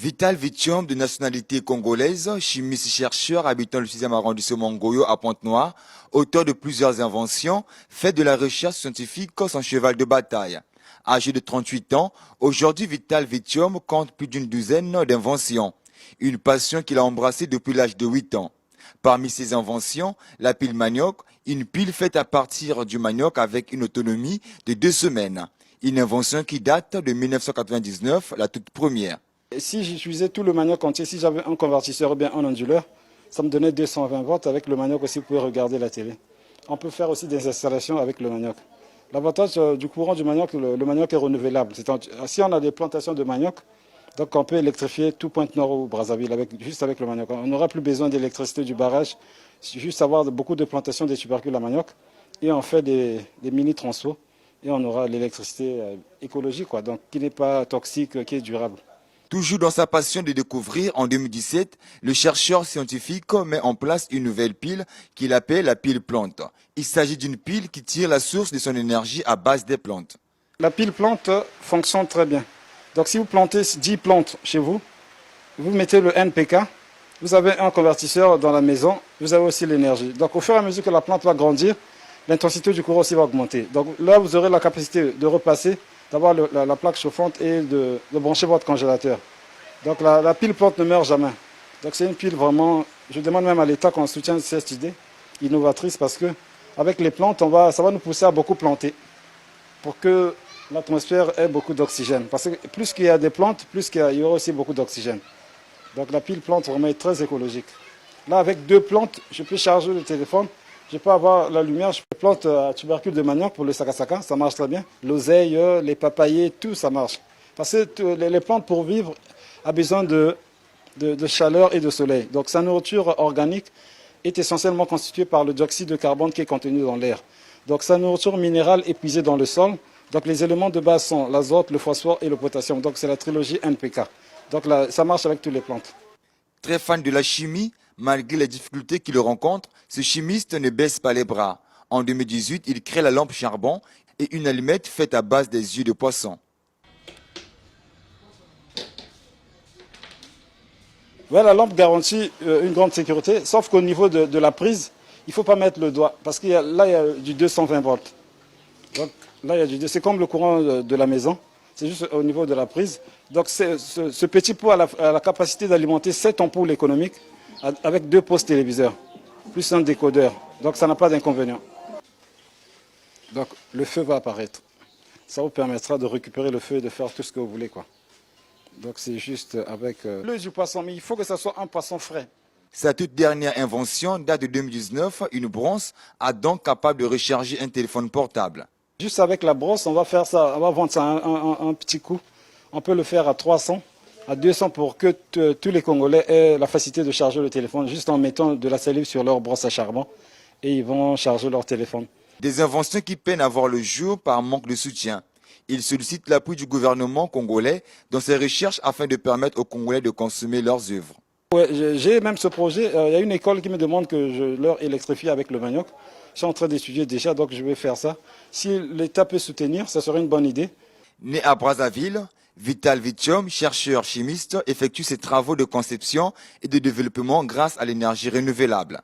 Vital Vitium, de nationalité congolaise, chimiste-chercheur habitant le 6e arrondissement Ngoyo à Pointe-Noire, auteur de plusieurs inventions, fait de la recherche scientifique son cheval de bataille. Âgé de 38 ans, aujourd'hui Vital Vitium compte plus d'une douzaine d'inventions. Une passion qu'il a embrassée depuis l'âge de 8 ans. Parmi ses inventions, la pile manioc, une pile faite à partir du manioc avec une autonomie de 2 semaines. Une invention qui date de 1999, la toute première. Si j'utilisais tout le manioc entier, si j'avais un convertisseur ou bien un onduleur, ça me donnait 220 volts. Avec le manioc aussi, vous pouvez regarder la télé. On peut faire aussi des installations avec le manioc. L'avantage du courant du manioc, le manioc est renouvelable. Si on a des plantations de manioc, donc on peut électrifier tout Pointe-Noire ou Brazzaville juste avec le manioc. On n'aura plus besoin d'électricité du barrage, juste avoir beaucoup de plantations de tubercules à manioc. Et on fait des mini-transfos et on aura l'électricité écologique, donc qui n'est pas toxique, qui est durable. Toujours dans sa passion de découvrir, en 2017, le chercheur scientifique met en place une nouvelle pile qu'il appelle la pile plante. Il s'agit d'une pile qui tire la source de son énergie à base des plantes. La pile plante fonctionne très bien. Donc si vous plantez 10 plantes chez vous, vous mettez le NPK, vous avez un convertisseur dans la maison, vous avez aussi l'énergie. Donc au fur et à mesure que la plante va grandir, l'intensité du courant aussi va augmenter. Donc là, vous aurez la capacité de repasser, d'avoir la plaque chauffante et de brancher votre congélateur. Donc la pile plante ne meurt jamais. Donc c'est une pile vraiment, je demande même à l'État qu'on soutienne cette idée innovatrice parce que avec les plantes, ça va nous pousser à beaucoup planter pour que l'atmosphère ait beaucoup d'oxygène. Parce que plus qu'il y a des plantes, plus il y aura aussi beaucoup d'oxygène. Donc la pile plante vraiment est très écologique. Là, avec 2 plantes, je peux charger le téléphone. Je peux avoir la lumière, je peux planter à tubercule de manioc pour le sakasaka, ça marche très bien. L'oseille, les papayers, tout ça marche. Parce que les plantes pour vivre ont besoin de chaleur et de soleil. Donc sa nourriture organique est essentiellement constituée par le dioxyde de carbone qui est contenu dans l'air. Donc sa nourriture minérale est puisée dans le sol. Donc les éléments de base sont l'azote, le phosphore et le potassium. Donc c'est la trilogie NPK. Donc là, ça marche avec toutes les plantes. Très fan de la chimie, malgré les difficultés qu'il rencontre, ce chimiste ne baisse pas les bras. En 2018, il crée la lampe charbon et une allumette faite à base des yeux de poisson. Ouais, la lampe garantit une grande sécurité, sauf qu'au niveau de la prise, il ne faut pas mettre le doigt, parce qu'il là, il y a du 220 volts. Donc là, c'est comme le courant de la maison, c'est juste au niveau de la prise. Donc ce petit pot a la capacité d'alimenter 7 ampoules économiques avec 2 postes téléviseurs, plus un décodeur. Donc ça n'a pas d'inconvénient. Donc le feu va apparaître. Ça vous permettra de récupérer le feu et de faire tout ce que vous voulez, quoi. Donc c'est juste avec l'œil du poisson, mais il faut que ça soit un poisson frais. Sa toute dernière invention date de 2019, une brosse à dents capable de recharger un téléphone portable. Juste avec la brosse, on va faire ça, on va vendre ça un petit coup. On peut le faire à 300, à 200 pour que tous les Congolais aient la facilité de charger le téléphone juste en mettant de la salive sur leur brosse à charbon et ils vont charger leur téléphone. Des inventions qui peinent à voir le jour par manque de soutien. Il sollicite l'appui du gouvernement congolais dans ses recherches afin de permettre aux Congolais de consommer leurs œuvres. Ouais, j'ai même ce projet. Il y a une école qui me demande que je leur électrifie avec le manioc. Je suis en train d'étudier déjà, donc je vais faire ça. Si l'État peut soutenir, ça serait une bonne idée. Né à Brazzaville, Vital Vitium, chercheur chimiste, effectue ses travaux de conception et de développement grâce à l'énergie renouvelable.